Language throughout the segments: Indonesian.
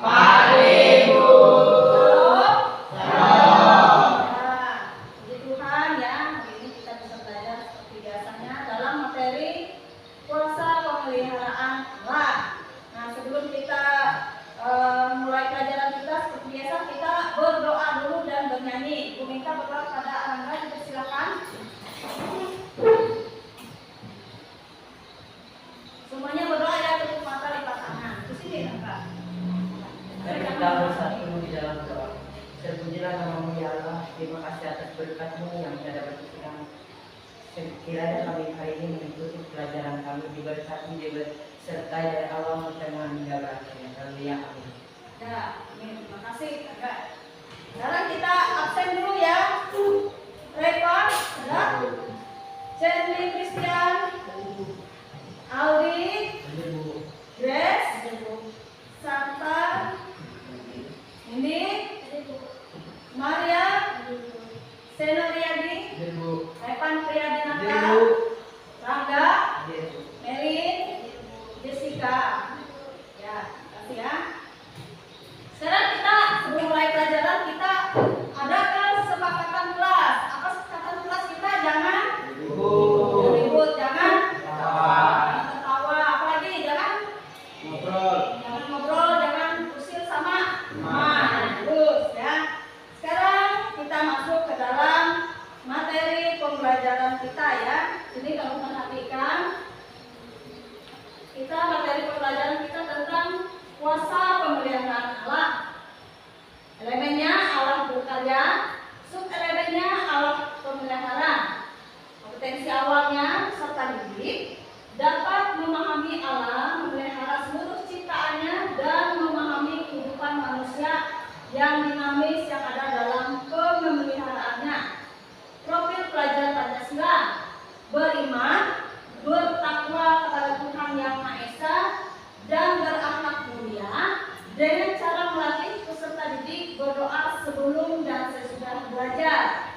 Pagi Bu. Shalom. Nah, puji Tuhan ya, hari ini kita bisa belajar seperti biasanya dalam materi kuasa pemeliharaan Allah. Nah, sebelum kita mulai pelajaran kita seperti biasa kita berdoa dulu dan bernyanyi. Ibu minta berdoa pada Arangga, dipersilakan. Semuanya berdoa ya, tutup mata, lipat tangan. Di sini Arangga. Mari kita bersatu di dalam doa. Terpujilah namamu ya Allah. Terima kasih atas berkat-Mu yang tidak dapat dikira. Kiranya kami hari ini mengikuti pelajaran kami diberkati disertai dari Allah pertengahan hingga berakhir. Haleluya, amin. Ya, amin. Terima kasih Arangga. Sekarang kita absen dulu ya. Rekor, ada Cenly Christian, Aldi, Grace, Santa, Indi, Maria, Seno Riyadi, Evan Priyadinata, Rangga, Melin, Jessica. Ya, kasih ya. Sekarang kita sebelum mulai pelajaran kita ada kesepakatan kelas. Apa kesepakatan kelas kita? Jangan ribut, jangan tertawa, apalagi jangan ngobrol, jangan usil sama teman. Terus ya. Sekarang kita masuk ke dalam materi pembelajaran kita ya. Ini kamu perhatikan. Kita materi pembelajaran kita tentang kuasa pemeliharaan Allah. Elemennya Allah berkarya, sub-elemennya Allah pemelihara. Kompetensi awalnya serta didik dapat memahami Allah, memelihara seluruh ciptaannya dan memahami kehidupan manusia yang dinamis yang ada dalam pemeliharaannya. Profil pelajar Pancasila: beriman, bertakwa kepada Tuhan Yang Maha Esa, dan berakhlak mulia dengan cara melatih peserta didik berdoa sebelum dan sesudah belajar.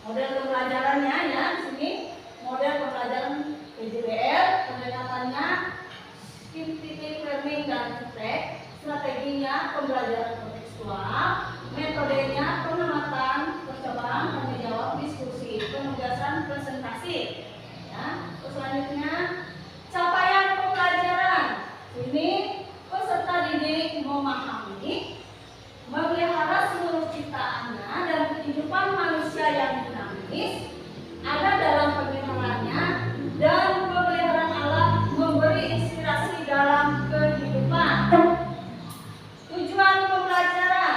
Model pembelajarannya ya, di sini model pembelajaran PJBL, pendekatannya scientific learning dan feedback, strateginya pembelajaran kontekstual, metodenya pengamatan, percobaan, tanya jawab, diskusi, penugasan, presentasi. Ya, terus selanjutnya capaian pembelajaran. Ini peserta didik memahami, memelihara seluruh ciptaannya dan kehidupan manusia yang dinamis ada dalam pemeliharaannya, dan pemeliharaan Allah memberi inspirasi dalam kehidupan. Tujuan pembelajaran: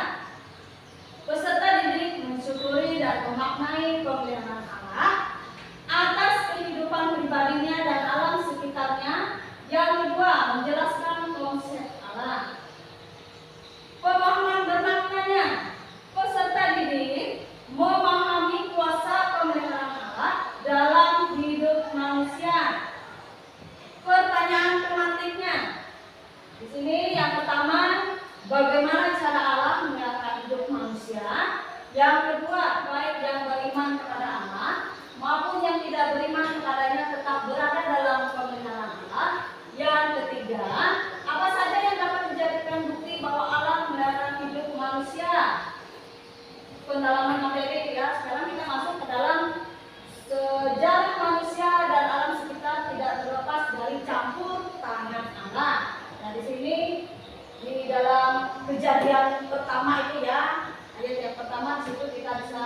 peserta didik mensyukuri dan memaknai pemeliharaan Allah atas kehidupan pribadinya dan alam sekitarnya. Yang kedua, menjelaskan konsep Allah. Pemahaman bermaknanya: peserta didik memahami kuasa pemeliharaan Allah dalam hidup manusia. Pertanyaan pemantiknya. Di sini yang pertama, bagaimana cara Allah memelihara hidup manusia? Yang kedua, baik yang beriman kepada Allah maupun yang tidak beriman kepadanya tetap berada dalam pemeliharaan Allah. Yang ketiga, apa saja yang dapat dijadikan bukti bahwa Allah memelihara hidup manusia? Pendalaman materi ya. Sekarang kita masuk ke dalam sejarah manusia dan alam sekitar tidak terlepas dari campur tangan Allah. Nah, di sini di dalam Kejadian pertama itu ya, ayat yang pertama di situ kita bisa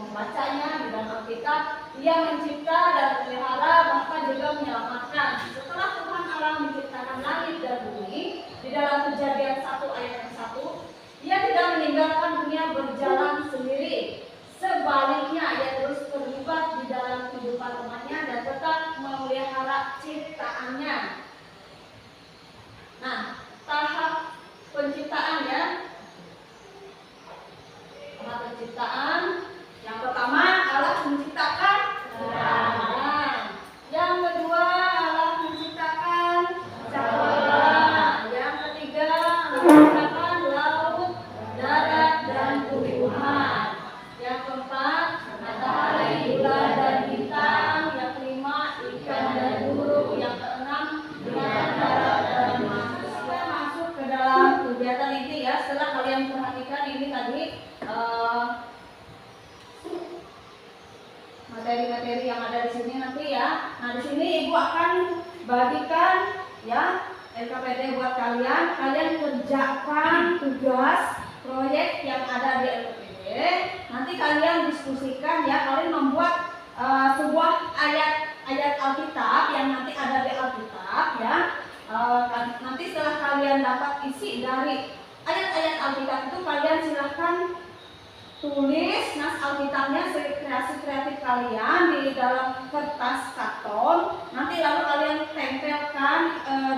membacanya di dalam Alkitab. Ia mencipta dan memelihara bahkan juga menyelamatkan. Setelah Tuhan Allah menciptakan langit dan bumi, di dalam Kejadian 1 ayat yang 1, Ia tidak meninggalkan dunia berjalan sendiri. Sebaliknya, Ia terus terlibat di dalam kehidupan umatnya dan tetap memelihara ciptaannya. Nah, tahap penciptaan ya, Nah di sini ibu akan bagikan ya LKPD buat kalian. Kalian kerjakan tugas proyek yang ada di LKPD. Nanti kalian diskusikan ya. Kalian membuat sebuah ayat Alkitab yang nanti ada di Alkitab ya. Nanti setelah kalian dapat isi dari ayat-ayat Alkitab itu, kalian silahkan tulis nas Alkitabnya, kreasi kreatif kalian di dalam kertas karton. Nanti lalu kalian tempelkan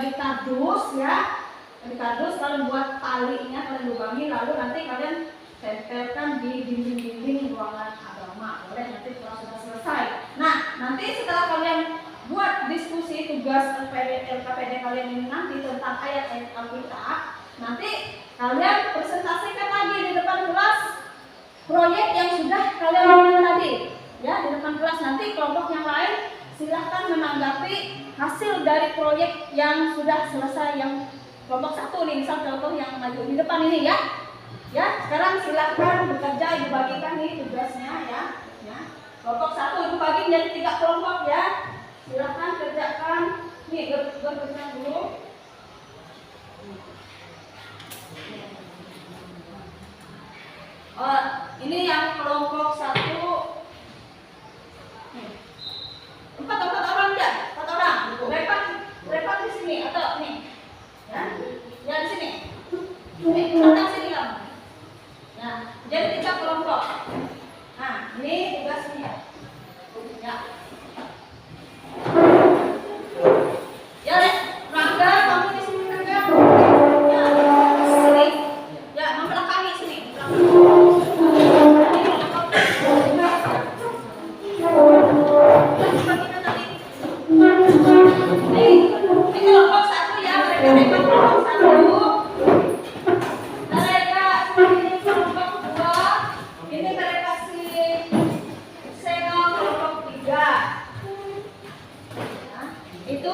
di kardus ya, di kardus kalian buat talinya, kalian lubangi, lalu nanti kalian tempelkan di dinding-dinding ruangan agama. Boleh nanti setelah sudah selesai. Nah nanti setelah kalian buat diskusi tugas LKPD kalian ini nanti tentang ayat-ayat Alkitab, nanti kalian presentasikan lagi di depan kelas proyek yang sudah kalian lakukan tadi ya, di depan kelas. Nanti kelompok yang lain silahkan menanggapi hasil dari proyek yang sudah selesai, yang kelompok satu nih, misal contoh yang maju di depan ini ya. Ya, sekarang silahkan bekerja, ibu bagikan nih tugasnya ya. Kelompok satu ibu bagi menjadi 3 kelompok ya. Silahkan kerjakan nih, bekerja dulu. Ini yang kelompok 1 nih. 4 orang enggak? 4 orang. Repat di sini atau nih. Ya di sini. Nih, datang sini kamu. Nah, jadi 3 kelompok. Nah, ini tugasnya. Ya. Ya, Rangga, kamu di sini Rangga. Ya, sini. Ya, membelakangi sini. Ini kelompok 1 ya, mereka kelompok 1. Mereka ini kelompok 2. Ini mereka si Seno kelompok 3. Nah, itu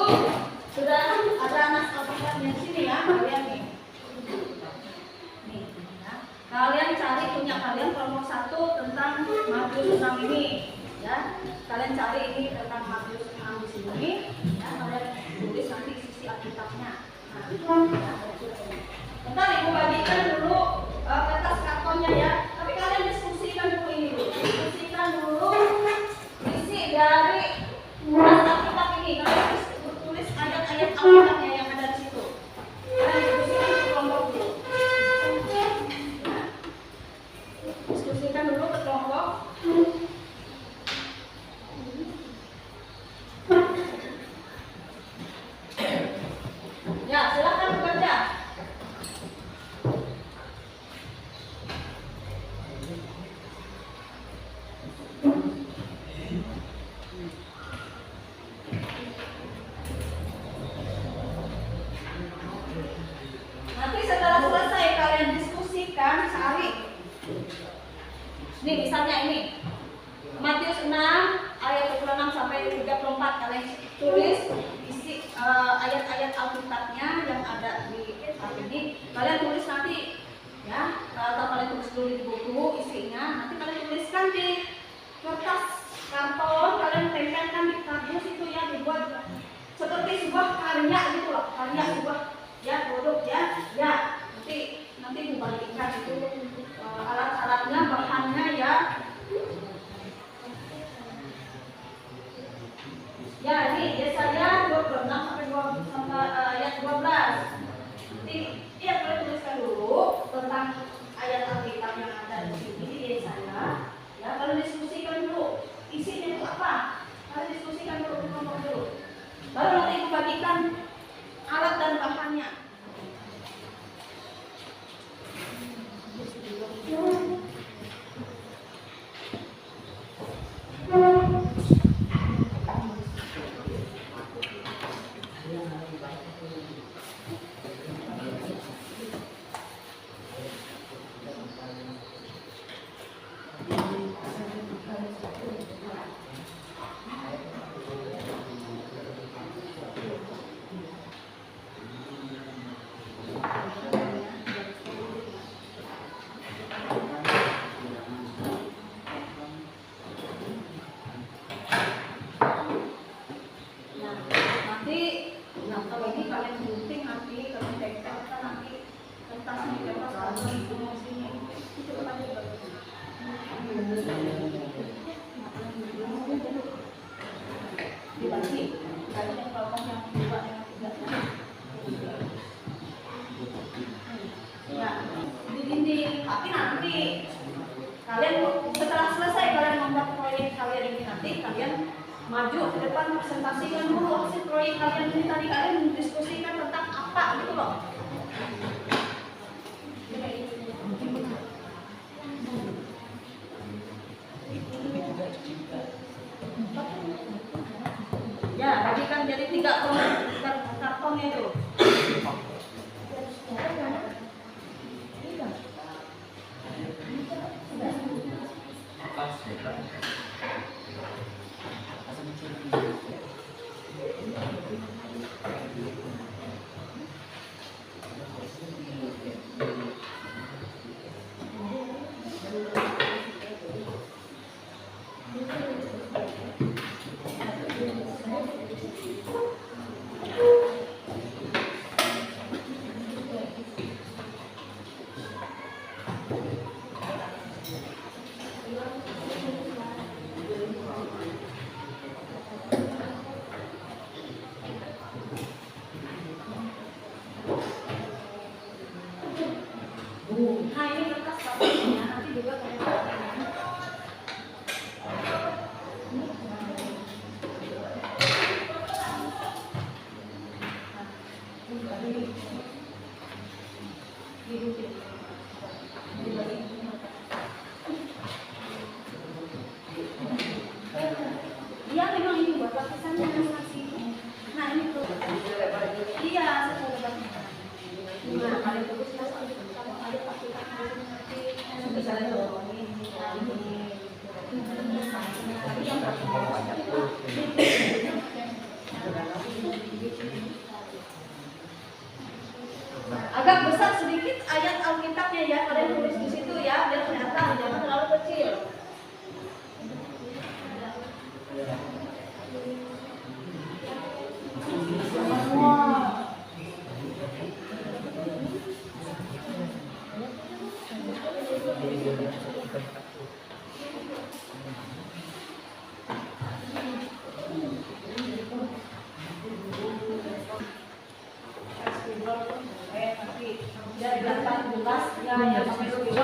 sudah ada nas Alkitabnya di sini ya, kalian nih. Nih, ya. Kalian cari punya kalian kelompok 1 tentang Matius 6 ini, ya. Kalian cari ini tentang Matius 6 di sini, ya. Kalian tulis nanti sisi Alkitabnya. Nah, ya. Bentar ibu bagikan dulu kertas kartonnya ya. Tapi kalian diskusikan dulu ini dulu. Diskusikan dulu isi dari nas Alkitab ini. Kalian tulis ayat-ayat Alkitabnya yang ada di situ. Kalian diskusikan di kelompok dulu. Nah, diskusikan dulu ke kelompok. Ya, silakan bekerja. Nanti setelah selesai kalian diskusikan sehari. Nih misalnya ini Matius 6 ayat 26 sampai 34, kalian tulis isi ayat-ayat Alkitabnya yang ada di ini. Kalian tulis nanti ya, atau kalian tulis dulu di buku isinya. Nanti kalian tuliskan di kertas karton, kalian tempelkan di kardus itu ya, dibuat seperti sebuah karya gitu loh, karya sebuah ya produk ya. Ya, nanti dibagikan itu alat-alatnya, bahannya ya. Ya, ini Yesaya 26 sampai ayat 12. Nanti ya kalian tuliskan dulu tentang ayat Alkitab yang ada di sini di Yesaya. Ya, kalian diskusikan dulu isinya itu apa. Kalian diskusikan dulu di kelompok dulu. Baru nanti ibu bagikan alat dan bahannya. maju ke depan presentasikan dulu hasil proyek kalian ini, tadi kalian mendiskusikan tentang apa gitu loh. Ya, tadi kan jadi 3 kartonnya itu. Nah, ini kertas papirnya nanti juga kalian. Iya, memang ini buat lapisannya masing-masing. Nah, ini tuh. Iya, saya udah dapat. Nah, kalian tulis ya, kalau ada pakai nanti misalnya tuh ini. Tapi yang agak besar sedikit ayat Alkitabnya ya, kalian tulis di situ ya, biar kelihatan, jangan terlalu kecil.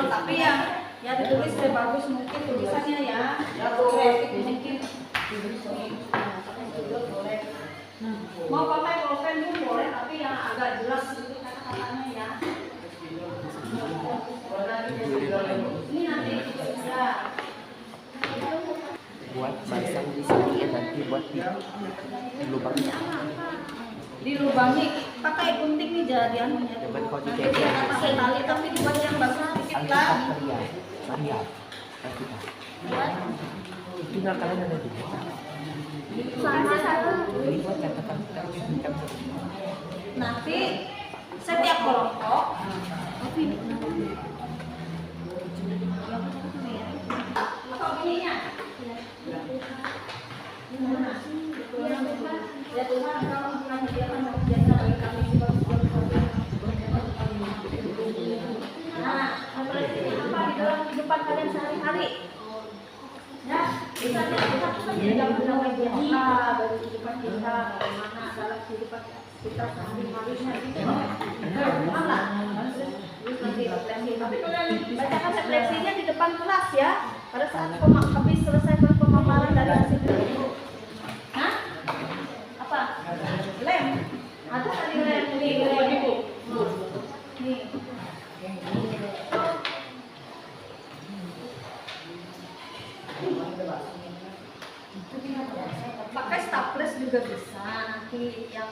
Tapi ya ditulis bagus mungkin tulisannya ya, kreatif mungkin. Mau pakai pulpen pun boleh, tapi yang agak jelas itu kata-katanya ya. Ini nanti bisa buat pasang di sini ya, nanti buat di lubangnya. dilubangi pakai gunting nih jadiannya. Coba kau Nanti dicetak. dia pakai tali tapi dibuat yang bagus sedikit lah. Maria, kita. Tinggal kalian ada di Sama satu. ini buat catatan kita. Nanti setiap kelompok atau ininya. Ya Tuhan, kalau menyediakan jasa bagi kami nah, apalagi apa di dalam kehidupan kalian sehari-hari? Ya, misalnya kita di dalam bagi kehidupan kita, bagaimana dalam kehidupan kita sehari-harinya gitu. Mana? Nanti refleksi. Tapi kalian bacakan refleksinya di depan kelas ya. Pada saat habis selesai pemaparan dari hasil itu. Hah? Apa? Lem. Ada tadi lem nih, lem ibu. Nih. Pakai staples juga bisa nanti yang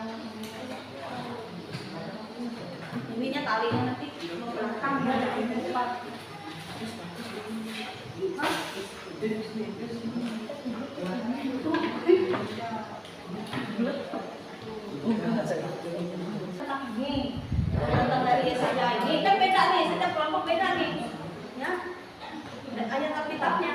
ininya talinya nanti ke belakang ya dari depan. Nih, tentang dari Yesaya ini kan beda nih, setiap kelompok beda nih, ya. Dan ayat Alkitabnya.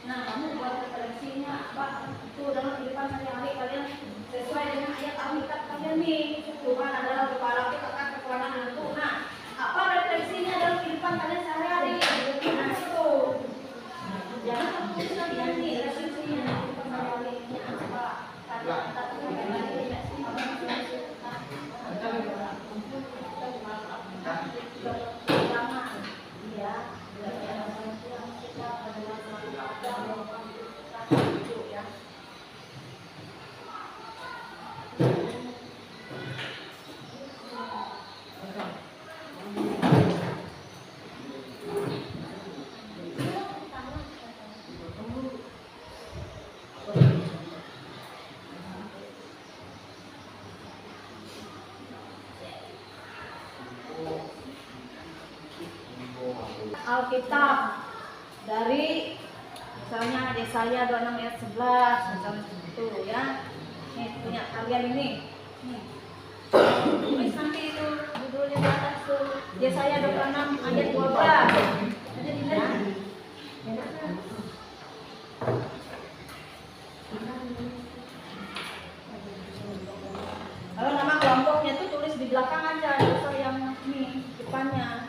Nah, kamu buat referensinya apa itu dalam kehidupan sehari-hari kalian sesuai dengan ayat Alkitab kalian nih. Tuhan adalah kepala kita, kekuatan dan Tuhan. Nah, apa referensinya dalam kehidupan kalian sehari-hari? Alkitab dari misalnya Yesaya 26 ayat 11 misalnya itu ya. Nih punya kalian ini. Nih. Tulis nanti itu judulnya di atas tuh Yesaya 26 ayat 12. Ada dilihat. Kalau nama kelompoknya tuh tulis di belakang aja, dosa yang ini depannya.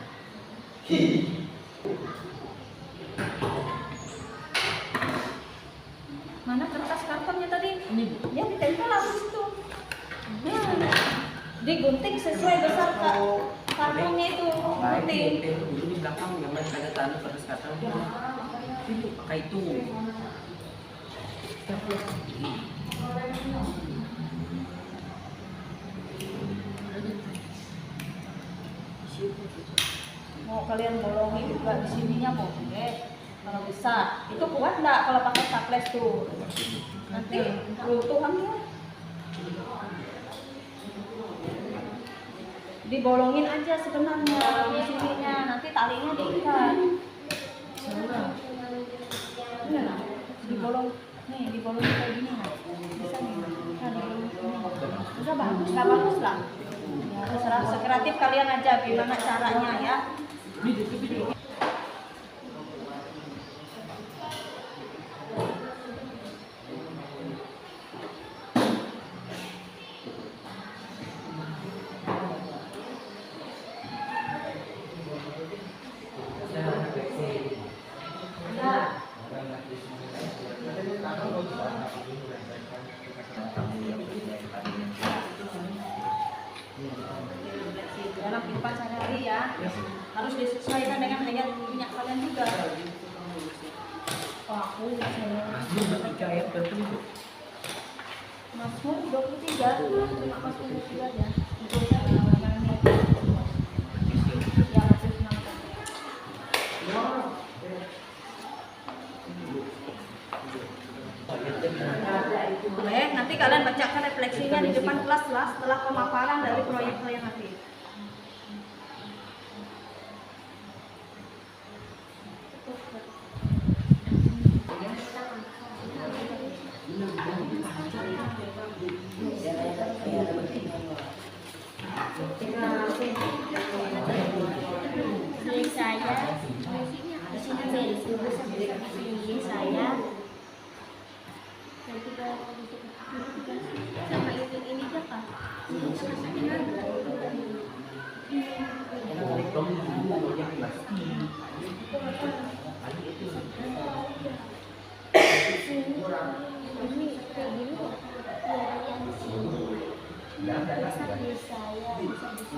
Mana kertas kartonnya tadi? Ini Ya ditempel lah di situ. Ya. Digunting sesuai besar kartonnya itu. Gunting. itu di belakang yang masih ada tanda pada sekarang itu pakai itu. Mau kalian bolongin juga di sininya boleh kalau bisa. Itu kuat enggak kalau pakai staples tuh? Nanti runtuhan ya. Dibolongin aja sebenarnya di sininya, nanti talinya diikat. Ini nah, dibolong nih, dibolongin kayak gini nah. Bisa nih. Nah, dibolongin ini. Udah bagus, nggak bagus lah. Ya, terserah sekreatif kalian aja gimana caranya ya. Dalam kehidupan sehari-hari ya harus disesuaikan dengan hayat minyak kalian juga. Oh, aku Ayat tertentu. Mazmur 23 cuma Mazmur 23 ya. Itu ya masih menonton. Boleh, nanti kalian bacakan refleksinya di depan kelas lah setelah pemaparan dari proyek kalian nanti. Sama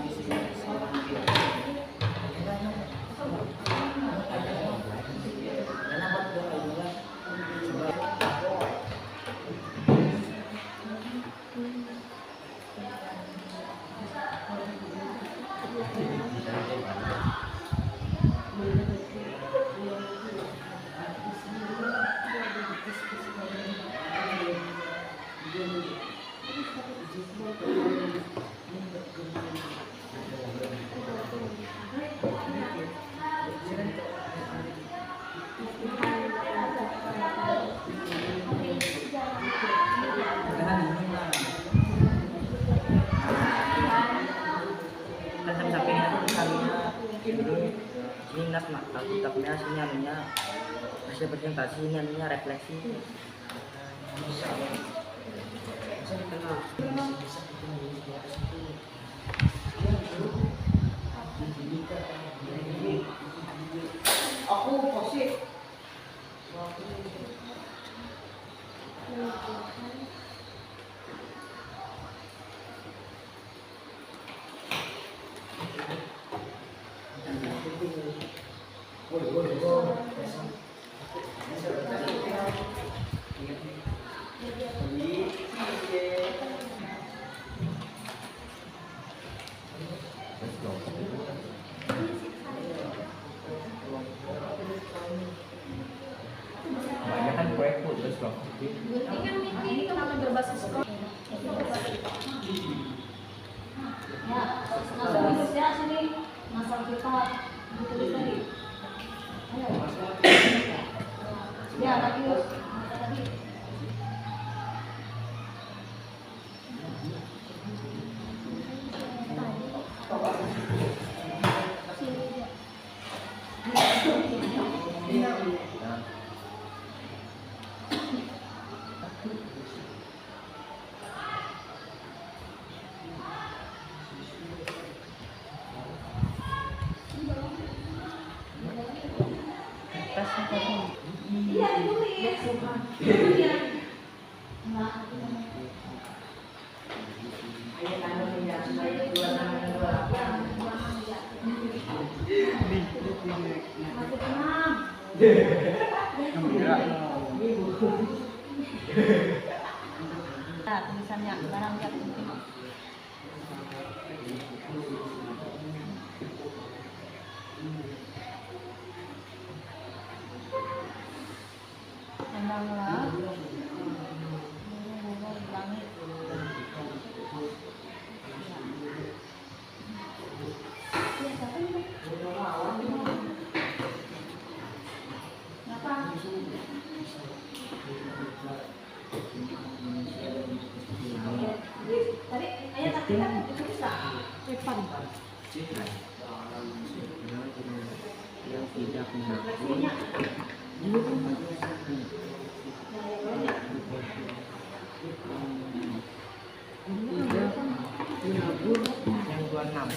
ini siapa? Minat mak, Alkitabnya sini anunya masih presentasi ini anunya refleksi. Aku posisi. Kebanyakan proyek terus loh. Ini kenapa berbasis sekolah? Ya, masuk ya sini, masuk kita ditulis tadi. Ayat anu yang ayat 26 dan 28. Masih tenang. Nah, tulisannya barang jatuh. Tenanglah. Burung di langit. Ya, siapa ini? Kenapa? Tadi ayat Alkitab itu bisa. Depan. Yang tidak mengaku Refleksinya. yang 26.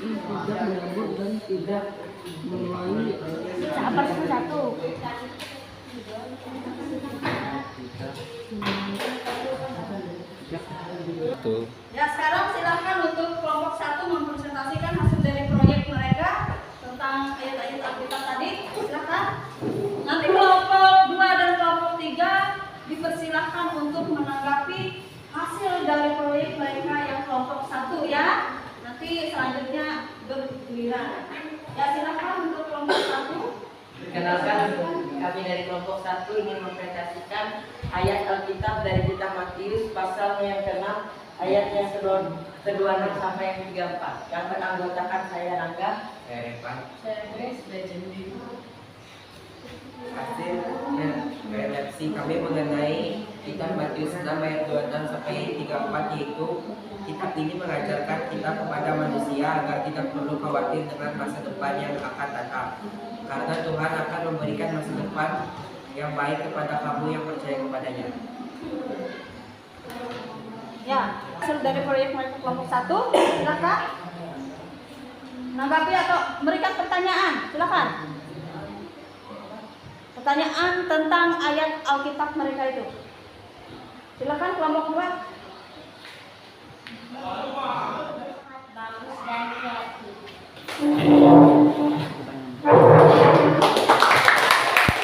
Tidak menyambut dan tidak menuai Apa sih satu? Betul. Ya, sekarang silakan untuk kelompok 1 mempresentasikan hasil dari proyek mereka tentang ayat-ayat Alkitab tadi. Silakan. Nanti kelompok 2 dan kelompok 3 dipersilahkan untuk menanggapi hasil dari proyek mereka yang kelompok 1 ya. Nanti selanjutnya bergiliran. Ya, silakan untuk kelompok 1. Perkenalkan, kami dari kelompok 1 ingin mempresentasikan ayat Alkitab dari kitab Matius pasal yang ke-6 ayat yang ke-26 sampai yang ke-34. Yang beranggotakan saya Rangga, Saya Revan. saya Grace, saya Jendi. Hasil refleksi kami mengenai kitab Matius 6 ayat 26 sampai 34, yaitu kitab ini mengajarkan kita kepada manusia agar tidak perlu khawatir dengan masa depan yang akan datang, karena Tuhan akan memberikan masa depan yang baik kepada kamu yang percaya kepadanya. Ya, hasil dari proyek mereka kelompok 1, silakan. Menanggapi atau memberikan pertanyaan, silakan. Pertanyaan tentang ayat Alkitab mereka itu. Silakan kelompok 2. Bagus dan kreatif.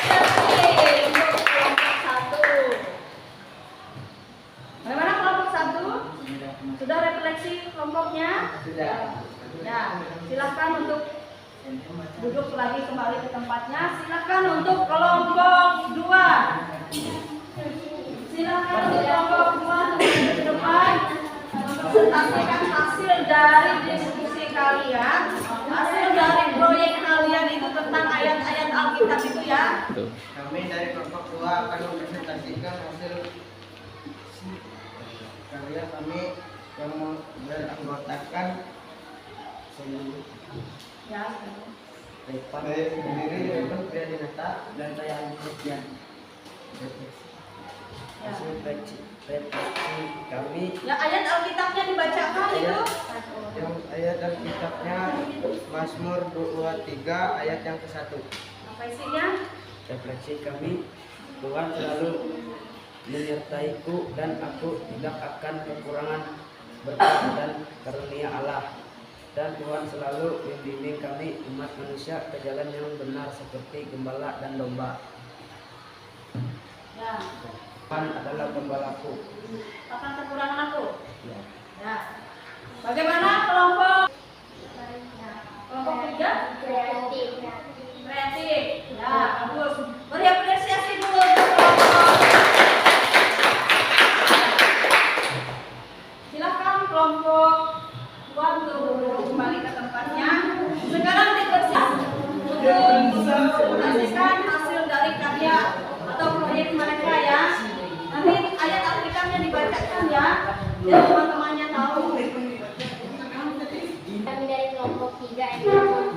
Untuk kelompok 1. Bagaimana kelompok 1? Sudah refleksi kelompoknya? Sudah. Ya, silakan untuk duduk lagi kembali ke tempatnya. Silakan untuk kelompok 2. Silakan untuk kelompok 2 untuk ke depan mempresentasikan hasil dari diskusi kalian, hasil dari proyek kalian itu tentang ayat-ayat Alkitab itu ya. Kami dari kelompok 2 akan mempresentasikan hasil karya kami yang beranggotakan Ya. saya sendiri Revan Priadinata Dan saya Andi Septian. Ya. Hasil refleksi kami Ya, ayat Alkitabnya dibacakan itu. yang ayat dan kitabnya Mazmur 23 ayat yang ke-1. Apa isinya? refleksi kami, Tuhan selalu menyertaiku dan aku tidak akan kekurangan berkat dan karunia Allah, dan Tuhan selalu membimbing kami umat manusia ke jalan yang benar seperti gembala dan domba. Ya. Tuhan adalah gembalaku. Akan kekurangan aku. Ya. Ya. Bagaimana kelompok 3? Kreatif. Kreatif. Ya, bagus. Beri apresiasi dulu untuk kelompok. Silakan kelompok 2 untuk duduk kembali ke tempatnya. Sekarang dipersiapkan untuk mempresentasikan hasil dari karya atau proyek mereka ya. Nanti ayat Alkitabnya dibacakan ya, biar teman-temannya tahu. Kami dari kelompok 3 akan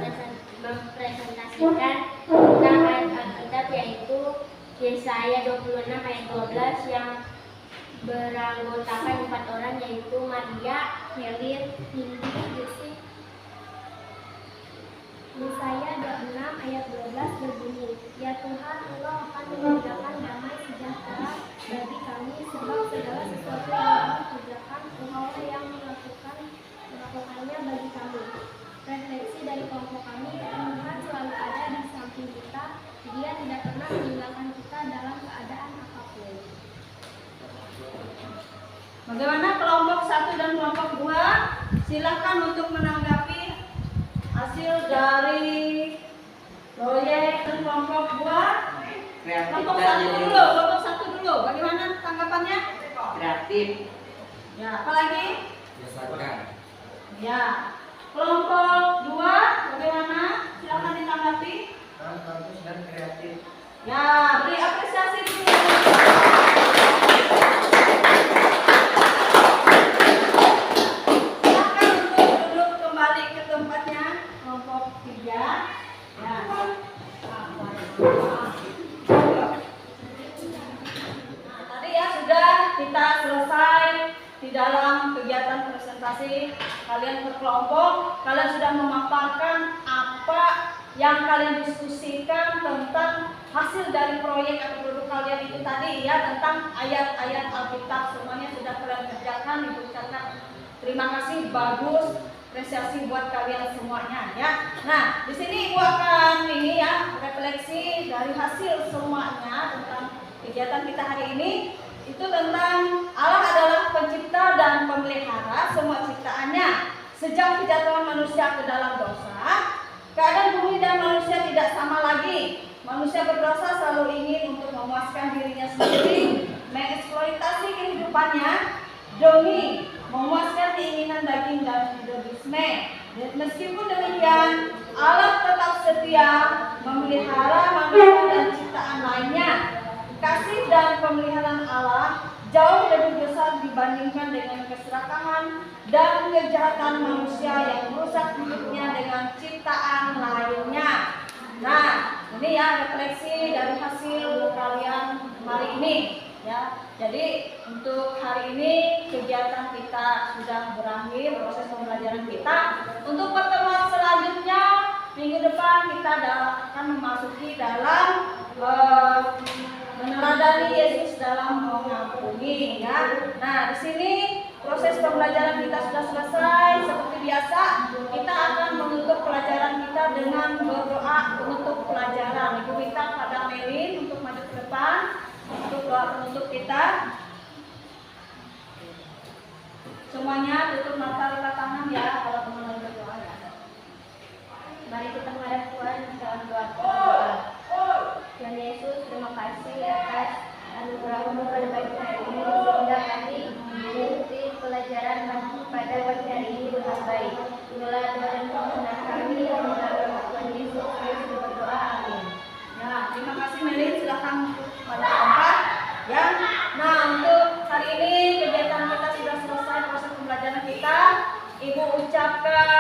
mempresentasikan tentang ayat Alkitab, yaitu Yesaya 26 ayat 12 yang beranggotakan 4 orang, yaitu Maria, Helin, Hindi, Yusuf. Yesaya 26 ayat 12 berbunyi, "Ya Tuhan, Engkau akan menegakkan damai sejahtera bagi kami, sebab segala sesuatu yang kami kerjakan, Engkaulah yang melakukannya bagi kami. Refleksi dari kelompok kami, Tuhan selalu ada di samping kita, Dia tidak pernah meninggalkan kita dalam keadaan apapun. Bagaimana kelompok 1 dan kelompok 2? Silakan untuk menanggapi hasil dari proyek dan kelompok 2. Kreatif Kelompok dan 1 jenius. dulu, kelompok 1 dulu. Bagaimana tanggapannya? Kreatif. Ya, apalagi? Menyesalkan. Ya. Kelompok 2 bagaimana? Silakan ditanggapi. Bagus dan kreatif. Ya, beri apresiasi dulu. Silakan untuk duduk kembali ke tempatnya. Kelompok 3. Ya. Tadi ya sudah kita selesai di dalam kegiatan presentasi kalian berkelompok. Kalian sudah memaparkan apa yang kalian diskusikan tentang hasil dari proyek atau produk kalian itu tadi ya, tentang ayat-ayat Alkitab. Semuanya sudah kalian kerjakan. Ibu ucapkan terima kasih, bagus, apresiasi buat kalian semuanya ya. Nah, di sini Ibu akan ini ya, refleksi dari hasil semuanya tentang kegiatan kita hari ini. Itu tentang Allah adalah pencipta dan pemelihara semua ciptaannya. Sejak kejatuhan manusia ke dalam dosa, keadaan bumi dan manusia tidak sama lagi. Manusia berdosa selalu ingin untuk memuaskan dirinya sendiri, mengeksploitasi kehidupannya demi memuaskan keinginan daging dan hedonisme. Meskipun demikian, Allah tetap setia memelihara manusia dan ciptaan lainnya. Kasih dan pemeliharaan Allah jauh lebih besar dibandingkan dengan keserakahan dan kejahatan manusia yang merusak hidupnya dengan ciptaan lainnya. Nah, ini ya refleksi dari hasil kalian hari ini ya. Jadi untuk hari ini kegiatan kita sudah berakhir, proses pembelajaran kita. Untuk pertemuan selanjutnya minggu depan kita akan memasuki dalam meneladani Yesus dalam mengampuni ya. Nah, di sini proses pembelajaran kita sudah selesai. Seperti biasa, kita akan menutup pelajaran kita dengan berdoa penutup pelajaran. Ibu minta pada Melin untuk maju ke depan untuk doa penutup kita. Semuanya tutup mata, lipat tangan ya kalau teman-teman berdoa ya. Mari kita menghadap Tuhan dalam doa kita. Tuhan Yesus, terima kasih atas anugerah-Mu pada pagi hari ini sehingga kami mengikuti pelajaran pada pagi hari ini dengan baik. Inilah doa dan permohonan kami dalam nama Tuhan Yesus Kristus berdoa. Amin. Ya, terima kasih Melin, silakan pada tempat ya. Nah, untuk hari ini kegiatan kita sudah selesai, proses pembelajaran kita. Ibu ucapkan